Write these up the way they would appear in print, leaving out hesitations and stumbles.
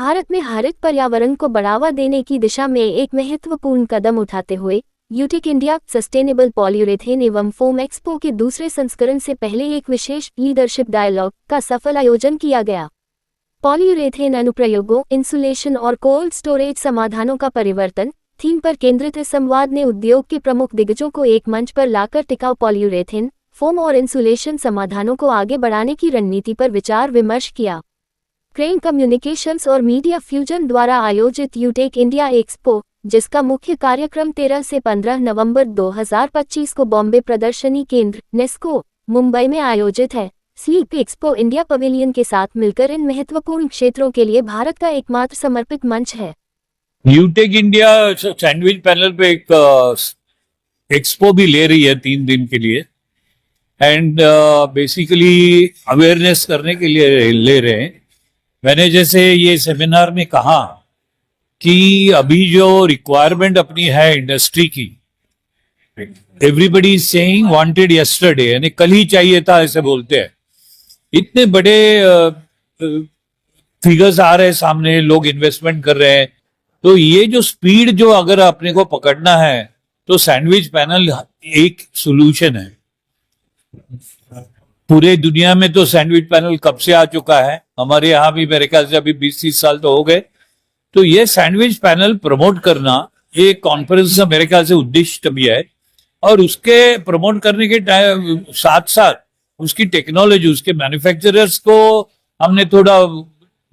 भारत में हरित पर्यावरण को बढ़ावा देने की दिशा में एक महत्वपूर्ण कदम उठाते हुए यूटेक इंडिया सस्टेनेबल पॉलीयूरेथेन एवं फोम एक्सपो के दूसरे संस्करण से पहले एक विशेष लीडरशिप डायलॉग का सफल आयोजन किया गया। पॉलीयूरेथेन अनुप्रयोगों, इंसुलेशन और कोल्ड स्टोरेज समाधानों का परिवर्तन थीम पर केंद्रित इस संवाद ने उद्योग के प्रमुख दिग्गजों को एक मंच पर लाकर टिकाऊ पॉलीयूरेथेन, फोम और इंसुलेशन समाधानों को आगे बढ़ाने की रणनीति पर विचार विमर्श किया। क्रेन कम्युनिकेशंस और मीडिया फ्यूजन द्वारा आयोजित यूटेक इंडिया एक्सपो, जिसका मुख्य कार्यक्रम 13 से 15 नवंबर 2025 को बॉम्बे प्रदर्शनी केंद्र नेस्को, मुंबई में आयोजित है, स्लीप एक्सपो इंडिया पवेलियन के साथ मिलकर इन महत्वपूर्ण क्षेत्रों के लिए भारत का एकमात्र समर्पित मंच है। यूटेक इंडिया सैंडविच पैनल पे एक एक्सपो भी ले रही है 3 दिन के लिए एंड बेसिकली अवेयरनेस करने के लिए ले रहे हैं। मैंने जैसे ये सेमिनार में कहा कि अभी जो रिक्वायरमेंट अपनी है इंडस्ट्री की, everybody is saying wanted yesterday, यानी कल ही चाहिए था ऐसे बोलते हैं। इतने बड़े फिगर्स आ रहे हैं सामने, लोग इन्वेस्टमेंट कर रहे हैं, तो ये जो स्पीड जो अगर अपने को पकड़ना है तो सैंडविच पैनल एक सोल्यूशन है। पूरे दुनिया में तो सैंडविच पैनल कब से आ चुका है, हमारे यहाँ भी मेरे ख्याल से अभी 20-30 साल तो हो गए। तो ये सैंडविच पैनल प्रमोट करना, ये कॉन्फ्रेंस का मेरे ख्याल से उद्देश्य भी है, और उसके प्रमोट करने के साथ साथ उसकी टेक्नोलॉजी, उसके मैन्युफैक्चरर्स को हमने थोड़ा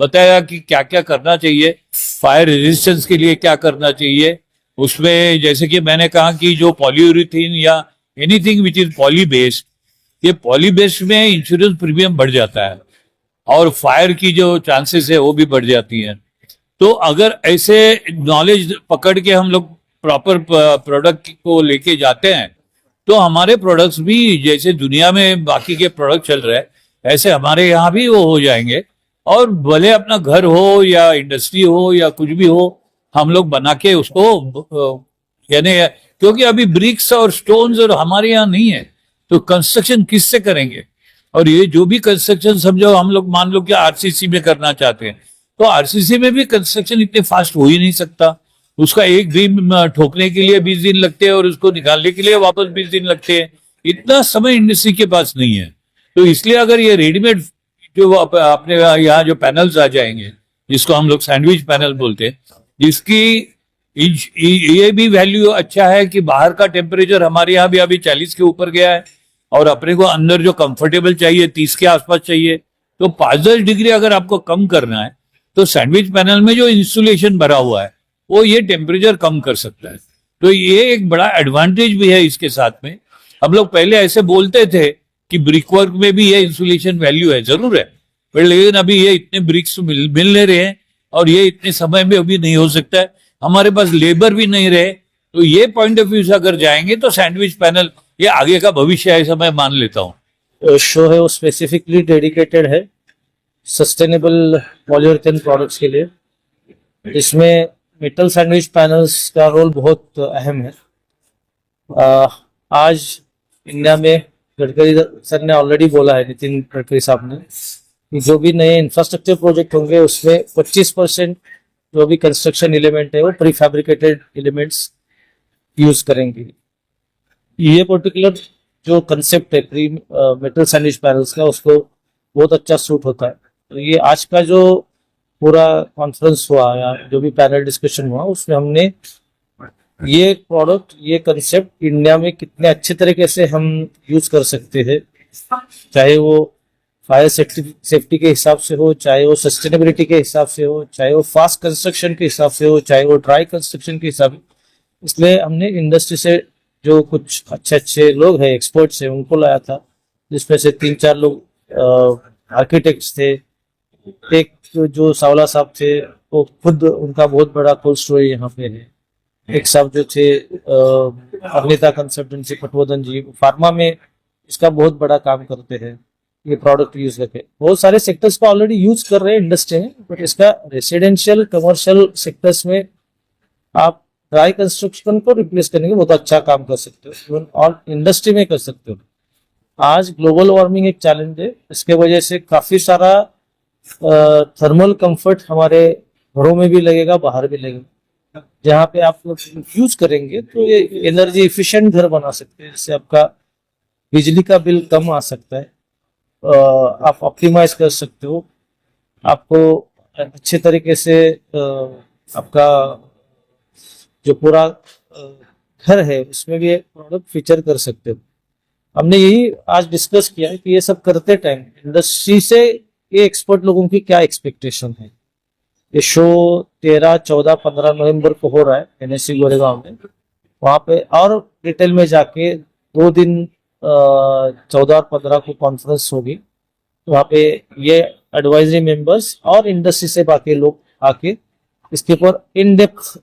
बताया कि क्या क्या करना चाहिए, फायर रेजिस्टेंस के लिए क्या करना चाहिए। उसमें जैसे कि मैंने कहा कि जो पॉलीयूरेथेन या anything which is poly based, ये पॉली बेस्ड में इंश्योरेंस प्रीमियम बढ़ जाता है और फायर की जो चांसेस है वो भी बढ़ जाती है। तो अगर ऐसे नॉलेज पकड़ के हम लोग प्रॉपर प्रोडक्ट को लेके जाते हैं तो हमारे प्रोडक्ट्स भी जैसे दुनिया में बाकी के प्रोडक्ट चल रहे हैं ऐसे हमारे यहाँ भी वो हो जाएंगे, और भले अपना घर हो या इंडस्ट्री हो या कुछ भी हो, हम लोग बना के उसको, यानी क्योंकि अभी ब्रिक्स और स्टोन्स और हमारे यहाँ नहीं है तो कंस्ट्रक्शन किससे करेंगे। और ये जो भी कंस्ट्रक्शन समझो हम लोग मान लो कि आरसीसी में करना चाहते हैं तो आरसीसी में भी कंस्ट्रक्शन इतने फास्ट हो ही नहीं सकता। उसका एक बीम ठोकने के लिए 20 दिन लगते हैं और उसको निकालने के लिए वापस 20 दिन लगते हैं। इतना समय इंडस्ट्री के पास नहीं है। तो इसलिए अगर ये रेडीमेड जो अपने यहाँ जो पैनल्स आ जाएंगे, जिसको हम लोग सैंडविच पैनल बोलते हैं, जिसकी ये भी वैल्यू अच्छा है कि बाहर का टेम्परेचर हमारे यहाँ भी अभी 40 के ऊपर गया है और अपने को अंदर जो कंफर्टेबल चाहिए 30 के आसपास चाहिए। तो 5-10 डिग्री अगर आपको कम करना है तो सैंडविच पैनल में जो इंसुलेशन भरा हुआ है वो ये टेम्परेचर कम कर सकता है। तो ये एक बड़ा एडवांटेज भी है इसके साथ में। हम लोग पहले ऐसे बोलते थे कि ब्रिक वर्क में भी ये इंसुलेशन वैल्यू है, जरूर है, पर लेकिन अभी ये इतने ब्रिक्स मिल नहीं रहे हैं और ये इतने समय में अभी नहीं हो सकता है, हमारे पास लेबर भी नहीं रहे। तो ये पॉइंट ऑफ व्यू से अगर जाएंगे तो सैंडविच पैनल ये आगे का भविष्य है, ऐसा मैं मान लेता हूँ। शो है वो स्पेसिफिकली डेडिकेटेड है सस्टेनेबल पॉलीयूरेथेन प्रोडक्ट्स के लिए। इसमें मेटल सैंडविच पैनल्स का रोल बहुत अहम है। आज इंडिया में गडकरी सर ने ऑलरेडी बोला है, नितिन गडकरी साहब ने, कि जो भी नए इंफ्रास्ट्रक्चर प्रोजेक्ट होंगे उसमें 25% जो भी कंस्ट्रक्शन एलिमेंट है वो प्रीफैब्रिकेटेड एलिमेंट्स यूज करेंगे। ये पर्टिकुलर जो कंसेप्ट है प्री मेटल सैंडविच पैनल्स का, उसको बहुत अच्छा सूट होता है। तो ये आज का जो पूरा कॉन्फ्रेंस हुआ या जो भी पैनल डिस्कशन हुआ उसमें हमने ये प्रोडक्ट, ये कंसेप्ट इंडिया में कितने अच्छे तरीके से हम यूज कर सकते हैं, चाहे वो फायर सेफ्टी के हिसाब से हो, चाहे वो सस्टेनेबिलिटी के हिसाब से हो, चाहे वो फास्ट कंस्ट्रक्शन के हिसाब से हो, चाहे वो ड्राई कंस्ट्रक्शन के हिसाब से। इसलिए हमने इंडस्ट्री से जो कुछ अच्छे लोग हैं, एक्सपर्ट्स हैं, उनको लाया था, जिसमें से 3-4 लोग आर्किटेक्ट्स थे। एक जो सावला साहब थे वो खुद, उनका बहुत बड़ा कोल्ड स्टोरेज यहाँ पे है। एक साहब जो थे अग्निता कंसल्टेंसी पटवर्धन जी, फार्मा में इसका बहुत बड़ा काम करते हैं, ये प्रोडक्ट यूज करके। बहुत सारे सेक्टर्स को ऑलरेडी यूज कर रहे हैं इंडस्ट्री में, बट इसका रेसिडेंशियल कमर्शियल सेक्टर्स में आप ड्राई कंस्ट्रक्शन को रिप्लेस करने के बहुत अच्छा काम कर सकते हो और इंडस्ट्री में कर सकते हो। आज ग्लोबल वार्मिंग एक चैलेंज है, इसके वजह से काफी सारा थर्मल कंफर्ट हमारे घरों में भी लगेगा, बाहर भी लगेगा। जहाँ पे आप यूज करेंगे तो ये एनर्जी इफिशिएंट घर बना सकते हैं, जिससे आपका बिजली का बिल कम आ सकता है। आप ऑप्टिमाइज कर सकते हो, आपको अच्छे तरीके से आपका जो पूरा घर है उसमें भी प्रोडक्ट फीचर कर सकते हो। हमने यही आज डिस्कस किया है कि ये सब करते टाइम इंडस्ट्री से ये एक्सपर्ट लोगों की क्या एक्सपेक्टेशन है। ये शो 13, 14, 15 नवंबर को हो रहा है NSC गोरेगांव में। वहां पे और डिटेल में जाके 2 दिन 14 और 15 को कॉन्फ्रेंस होगी। वहां पे ये एडवाइजरी मेंबर्स और इंडस्ट्री से बाकी लोग आके इसके ऊपर इन डेप्थ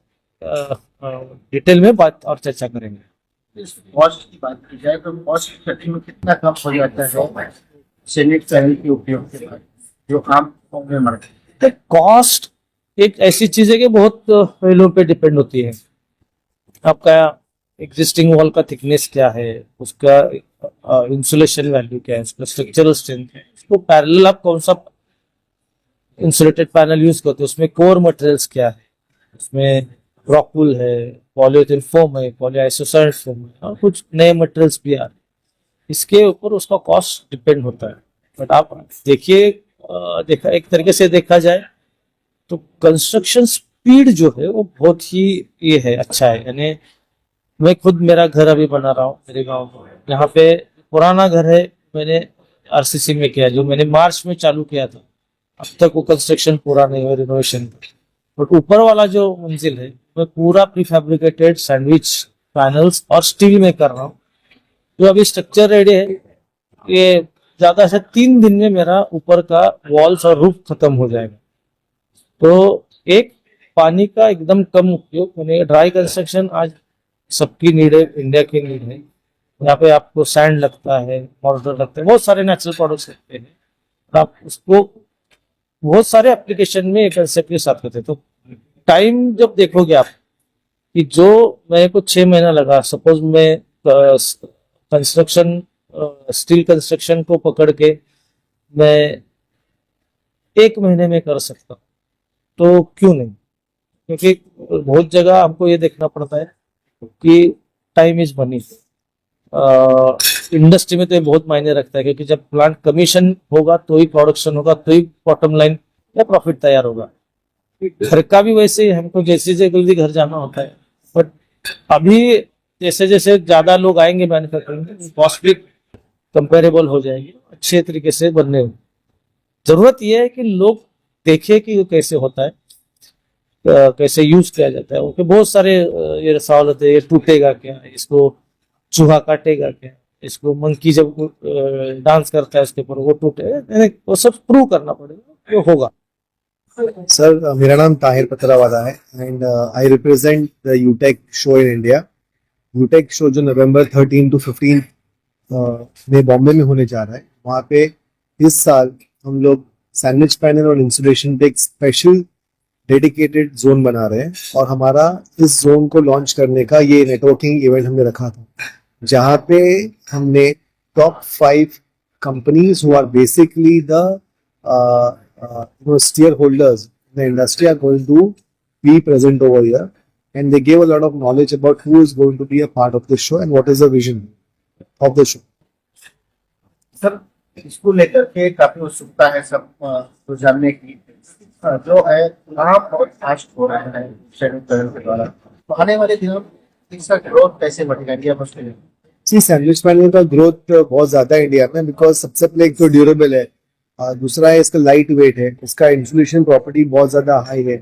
डिटेल में बात और चर्चा करेंगे। कॉस्ट की बात की जाए तो कॉस्ट कटिंग में कितना कम हो जाता है सैनिक पैनल के उपयोग के बाद जो आम फॉर्म में मरते हैं? कॉस्ट एक ऐसी चीज है कि बहुत पहलुओं पे डिपेंड होती है। आपका एग्जिस्टिंग वॉल का थिकनेस क्या है, उसका इंसुलेशन वैल्यू क्या है, उसका स्ट्रक्चरल स्ट्रेंथ है, उसको पैरेलल आप कौन सा इंसुलेटेड पैनल यूज करते हो, उसमें कोर मटेरियल्स क्या है, उसमें रॉकवूल है, पॉलीएथिलीन फोम है, पॉलीआइसोसाइड फोम है और कुछ नए मटेरियल्स भी आ रहे हैं। इसके ऊपर उसका कॉस्ट डिपेंड होता है। बट आप देखिए, एक तरीके से देखा जाए तो कंस्ट्रक्शन स्पीड जो है वो बहुत ही ये है, अच्छा है। यानी मैं खुद मेरा घर अभी बना रहा हूँ मेरे गांव में, यहाँ पे पुराना घर है, मैंने RCC में किया, जो मैंने मार्च में चालू किया था। अब तक वो कंस्ट्रक्शन पूरा नहीं हुआ, रिनोवेशन। बट ऊपर वाला जो मंजिल है मैं पूरा प्रीफैब्रिकेटेड सैंडविच पैनल्स और स्टील में कर रहा हूँ। जो अभी स्ट्रक्चर रेडी है, ये ज्यादा से 3 दिन में मेरा ऊपर का वॉल्स और रूफ खत्म हो जाएगा। तो एक पानी का एकदम कम उपयोग, मैंने ड्राई कंस्ट्रक्शन आज सबकी नीड है, इंडिया की नीड है। यहाँ पे आपको सैंड लगता है, मॉर्टर लगता है, बहुत सारे नेचुरल प्रोडक्ट्स लगते हैं। आप उसको बहुत सारे एप्लीकेशन में एक कंसेप्ट के साथ करते हैं। तो टाइम जब देखोगे आप कि जो मेरे को 6 महीना लगा, सपोज मैं कंस्ट्रक्शन स्टील कंस्ट्रक्शन को पकड़ के मैं 1 महीने में कर सकता हूँ, तो क्यों नहीं? क्योंकि बहुत जगह हमको ये देखना पड़ता है कि टाइम इज मनी। इंडस्ट्री में तो ये बहुत मायने रखता है, क्योंकि जब प्लांट कमीशन होगा तो ही प्रोडक्शन होगा, तो ही बॉटम लाइन या प्रॉफिट तैयार होगा। घर का भी वैसे ही, हमको जैसे जल्दी घर जाना होता है। बट अभी जैसे जैसे ज्यादा लोग आएंगे मैन्युफैक्चरिंग, कॉस्ट भी कंपेरेबल हो जाएगी, अच्छे तरीके से बनने होंगे। जरूरत यह है कि लोग देखे कि वो कैसे होता है, कैसे यूज किया जाता है। उनके बहुत सारे ये सवाल है, ये टूटेगा क्या, इसको चूहा काटेगा क्या, इसको मंकी जब डांस करता है उसके ऊपर वो टूटे, वो सब प्रूव करना पड़ेगा, वो होगा। सर, मेरा नाम ताहिर पतरावाला है and I represent the यूटेक show in India. यूटेक show जो नवंबर 13 to 15 में बॉम्बे में होने जा रहा है, वहाँ पे इस साल हम लोग सैंडविच पैनल और इंसुलेशन पे एक स्पेशल डेडिकेटेड जोन बना रहे हैं। और हमारा इस जोन को लॉन्च करने का ये नेटवर्किंग इवेंट हमने रखा था, जहाँ पे हमने top 5 companies who are basically the shareholders in the industry are going to be present over here, and they gave a lot of knowledge about who is going to be a part of the show and what is the vision of the show. Sir, इसको लेकर के काफी उत्सुकता है सब तो जानने की, जो है काम बहुत फास्ट हो रहा है सैनिक पैनल के द्वारा। तो आने वाले दिनों में इसका ग्रोथ कैसे बढ़ेगा इंडिया में? जी, सैंडविच पैनल का ग्रोथ बहुत ज्यादा है इंडिया में, बिकॉज सबसे पहले एक तो ड्यूरेबल है, दूसरा है इसका लाइट वेट है, इसका इंसुलेशन प्रॉपर्टी बहुत ज्यादा हाई है।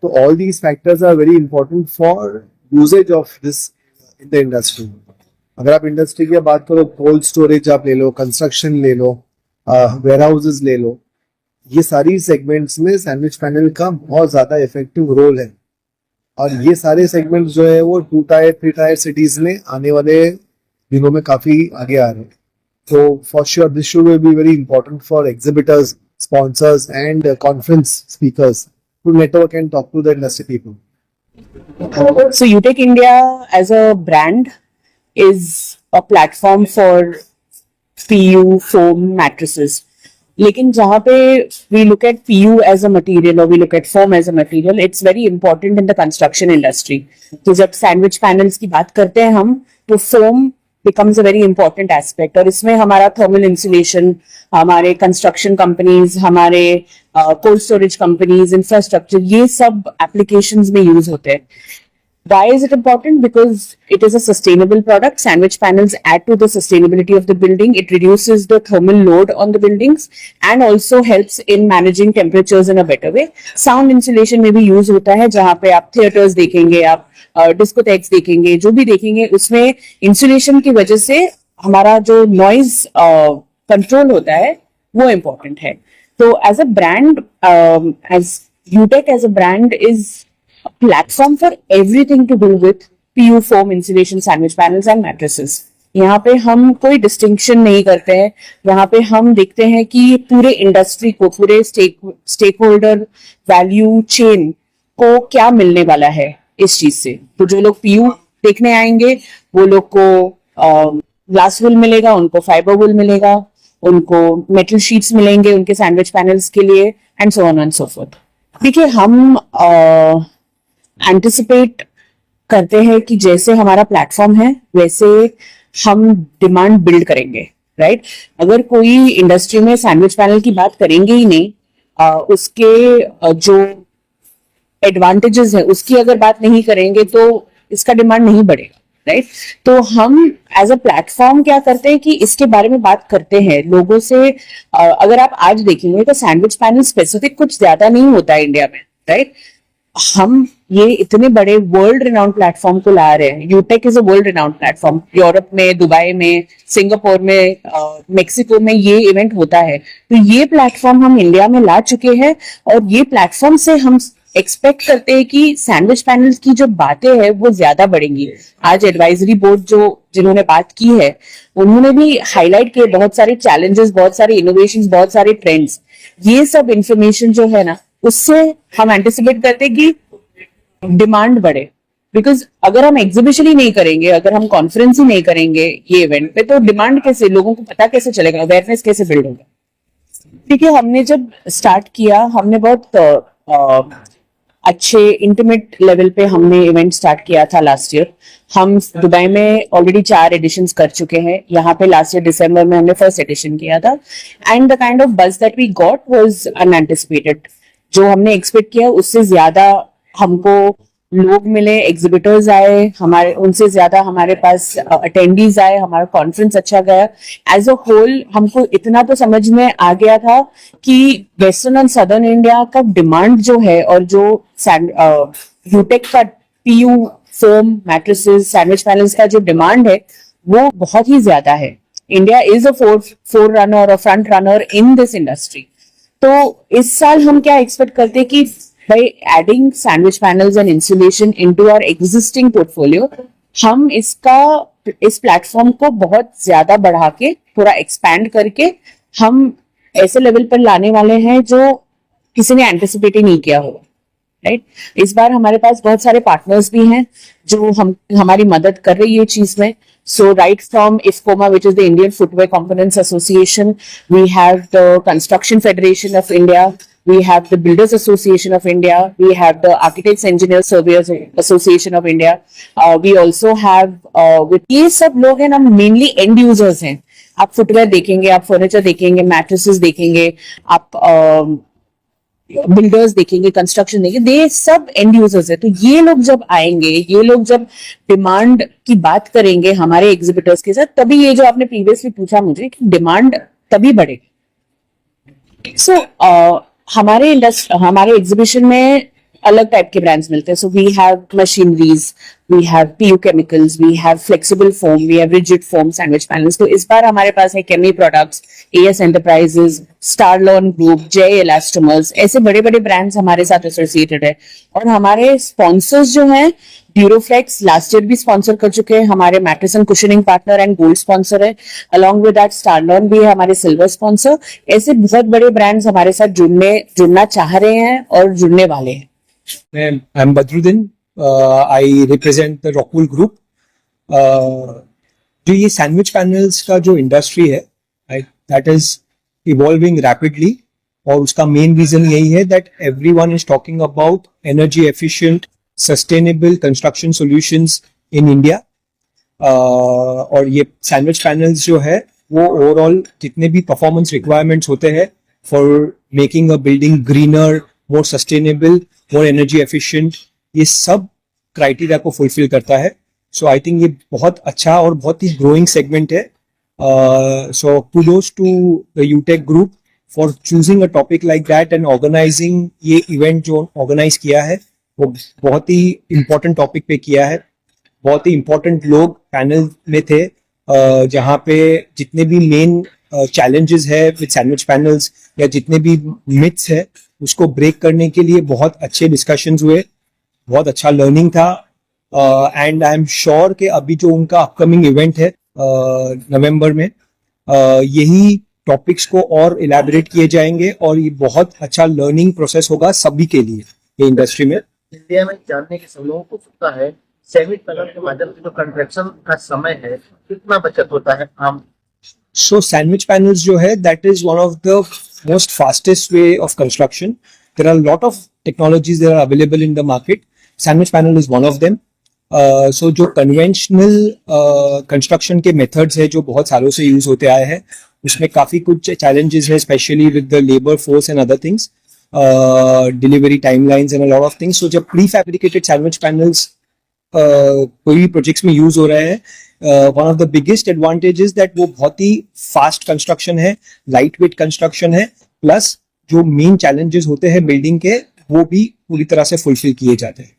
तो all these factors are very important for uses of this in the industry. अगर आप इंडस्ट्री की बात करो, कोल्ड स्टोरेज आप ले लो, कंस्ट्रक्शन ले लो, वेयर हाउसेज ले लो, ये सारी सेगमेंट्स में सैंडविच पैनल का बहुत ज्यादा इफेक्टिव रोल है। और ये सारे सेगमेंट्स जो है वो 2 टायर 3 टायर सिटीज में आने वाले दिनों में काफी आगे आ रहे हैं। So for sure, this show will be very important for exhibitors, sponsors, and conference speakers to network and talk to the industry people. So UTech India as a brand is a platform for PU foam mattresses. लेकिन जहाँ पे we look at PU as a material और we look at foam as a material, it's very important in the construction industry. तो जब sandwich panels की बात करते हैं हम, तो foam becomes a very important aspect. और इसमें हमारा थर्मल इंसुलेशन, हमारे कंस्ट्रक्शन कंपनीज, हमारे कोल्ड स्टोरेज कंपनीज, इंफ्रास्ट्रक्चर, ये सब एप्लीकेशंस में यूज होते हैं. Why is it important? Because it is a sustainable product. Sandwich panels add to the sustainability of the building. It reduces the thermal load on the buildings and also helps in managing temperatures in a better way. Sound insulation में भी use होता है, जहाँ पे आप theaters देखेंगे, आप डिस्कोटेक्स देखेंगे, जो भी देखेंगे उसमें इंसुलेशन की वजह से हमारा जो नॉइज कंट्रोल होता है वो इम्पोर्टेंट है. तो as a brand, as Utech as a brand is platform for everything to do with PU foam insulation sandwich panels and mattresses. यहाँ पे हम कोई डिस्टिंक्शन नहीं करते हैं. यहाँ पे हम देखते हैं कि पूरे इंडस्ट्री को, पूरे स्टेक होल्डर वैल्यू चेन को क्या मिलने वाला है इस चीज से. तो जो लोग PU देखने आएंगे वो लोग को ग्लास वुल मिलेगा, उनको फाइबर वुल मिलेगा, उनको मेटल शीट्स मिलेंगे उनके सैंडविच पैनल्स के लिए, and so on and so fourth. देखिए, हम एंटिसिपेट करते हैं कि जैसे हमारा प्लेटफॉर्म है वैसे हम डिमांड बिल्ड करेंगे, राइट. अगर कोई इंडस्ट्री में सैंडविच पैनल की बात करेंगे ही नहीं, उसके जो एडवांटेजेस है उसकी अगर बात नहीं करेंगे तो इसका डिमांड नहीं बढ़ेगा, राइट. तो हम एज अ प्लेटफॉर्म क्या करते हैं कि इसके बारे में बात करते हैं लोगों से. अगर आप आज देखेंगे तो सैंडविच पैनल स्पेसिफिक कुछ ज्यादा नहीं होता है इंडिया में, राइट. हम ये इतने बड़े वर्ल्ड रिनाउंड प्लेटफॉर्म को ला रहे हैं. Utech is a world renowned platform. Europe में, दुबई में, सिंगापुर में, मेक्सिको में ये इवेंट होता है. तो ये प्लेटफॉर्म हम इंडिया में ला चुके हैं और ये प्लेटफॉर्म से हम एक्सपेक्ट करते हैं कि सैंडविच पैनल्स की जो बातें हैं वो ज्यादा बढ़ेंगी. आज एडवाइजरी बोर्ड जिन्होंने बात की है उन्होंने भी हाईलाइट किए बहुत सारे चैलेंजेस, बहुत सारे इनोवेशंस, बहुत सारे ट्रेंड्स. ये सब इंफॉर्मेशन जो है ना, उससे हम एंटिसिपेट करते हैं कि डिमांड बढ़े. बिकॉज अगर हम एग्जीबिशन ही नहीं करेंगे, अगर हम कॉन्फ्रेंस ही नहीं करेंगे ये इवेंट पे, तो डिमांड कैसे, लोगों को पता कैसे चलेगा, अवेयरनेस कैसे बिल्ड होगा. ठीक है, हमने जब स्टार्ट किया हमने बहुत अच्छे इंटीमेट लेवल पे हमने इवेंट स्टार्ट किया था लास्ट ईयर. हम दुबई में ऑलरेडी 4 एडिशंस कर चुके हैं. यहाँ पे लास्ट ईयर दिसंबर में हमने फर्स्ट एडिशन किया था. And the kind of buzz that we got was unanticipated. जो हमने एक्सपेक्ट किया उससे ज्यादा हमको लोग मिले, एग्जिबिटर्स आए हमारे, उनसे ज्यादा हमारे पास अटेंडीज आए, हमारा कॉन्फ्रेंस अच्छा गया. एज अ होल हमको इतना तो समझ में आ गया था कि वेस्टर्न एंड सदर्न इंडिया का डिमांड जो है और जो यूटेक का PU foam mattresses, sandwich panels का जो डिमांड है वो बहुत ही ज्यादा है. India is a forerunner और front runner in this industry. तो इस साल हम क्या एक्सपेक्ट करते हैं कि by adding sandwich panels and insulation into our existing portfolio, हम इस प्लेटफॉर्म को बहुत ज्यादा बढ़ा के, थोड़ा एक्सपैंड करके हम ऐसे लेवल पर लाने वाले हैं जो किसी ने एंटिसिपेट ही नहीं किया होगा, राइट. इस बार हमारे पास बहुत सारे पार्टनर्स भी हैं जो हमारी मदद कर रही है चीज में. So right from IFCOMA, which is the Indian Footwear Components Association, we have the Construction Federation of India, we have the Builders Association of India, we have the Architects, Engineers, Surveyors Association of India. We also have with ये सब लोग हैं ना, mainly end users हैं. आप footwear देखेंगे, आप furniture देखेंगे, मैट्रेसेस देखेंगे, आप बिल्डर्स देखेंगे, कंस्ट्रक्शन देखेंगे, ये सब एंड यूजर्स है. तो ये लोग जब आएंगे, ये लोग जब डिमांड की बात करेंगे हमारे एग्जिबिटर्स के साथ, तभी ये जो आपने प्रीवियसली पूछा मुझे कि डिमांड तभी बढ़ेगी. सो हमारे एग्जीबिशन में अलग टाइप के ब्रांड्स मिलते हैं. So we have machineries, we have PU chemicals, we have flexible foam, we have rigid foam sandwich panels. तो इस बार हमारे पास है Chemi products, AS enterprises, Starlon group, Jai elastomers, ऐसे बड़े बड़े ब्रांड्स हमारे साथ एसोसिएटेड है. और हमारे स्पॉन्सर्स जो हैं, ड्यूरोफ्लेक्स लास्ट ईयर भी स्पॉन्सर कर चुके हैं, हमारे mattress and cushioning partner and gold sponsor है. अलॉन्ग विद दैट स्टारलॉन भी है हमारे सिल्वर स्पॉन्सर. ऐसे बहुत बड़े ब्रांड्स हमारे साथ जुड़ना चाह रहे हैं और जुड़ने वाले हैं. I'm Badruddin. I represent the Rockwool Group. जो ये सैंडविच पैनल्स का जो इंडस्ट्री है, दैट इज इवॉल्विंग रैपिडली, और उसका मेन रीजन यही है that everyone is talking about energy efficient sustainable construction solutions in India. और ये सैंडविच पैनल्स जो है वो ओवरऑल जितने भी परफॉर्मेंस रिक्वायरमेंट्स होते हैं for making a building greener, more sustainable, more energy efficient, ये सब क्राइटेरिया को फुलफिल करता है। सो आई थिंक ये बहुत अच्छा और बहुत ही ग्रोइंग सेगमेंट है। So kudos to the Utech group for choosing a topic like that and organising ये इवेंट जो ऑर्गेनाइज किया है वो बहुत ही इम्पोर्टेंट टॉपिक पे किया है। बहुत ही इम्पोर्टेंट लोग पैनल में थे, जहाँ पे जितने भी मेन चैलेंजेस है विद सैंडविच पैनल्स या जितने भी मिथ्स है उसको ब्रेक करने के लिए बहुत अच्छे डिस्कशंस हुए, बहुत अच्छा लर्निंग था। एंड आई एम श्योर कि अभी जो उनका अपकमिंग इवेंट है नवंबर में, यही टॉपिक्स को और इलैबोरेट किए जाएंगे और ये बहुत अच्छा लर्निंग प्रोसेस होगा सभी के लिए ये इंडस्ट्री में। इंडिया में जानने के सब लोगों को उत्सुकता है, सैंडविच पैनल के माध्यम से जो कंस्ट्रक्शन का समय है कितना बचत होता है आम? So sandwich panels जो है that is one of the most fastest way of construction. There are a lot of technologies that are available in the market. Sandwich panel is one of them. So जो conventional construction के methods है जो बहुत सालों से use होते आए हैं उसमें काफी कुछ challenges है, especially with the labor force and other things, delivery timelines and a lot of things. So जब prefabricated sandwich panels कोई भी प्रोजेक्ट्स में यूज हो रहे हैं, one of the biggest advantages that वो बहुत ही फास्ट कंस्ट्रक्शन है, लाइट वेट कंस्ट्रक्शन है, प्लस जो मेन चैलेंजेस होते हैं बिल्डिंग के वो भी पूरी तरह से फुलफिल किए जाते हैं।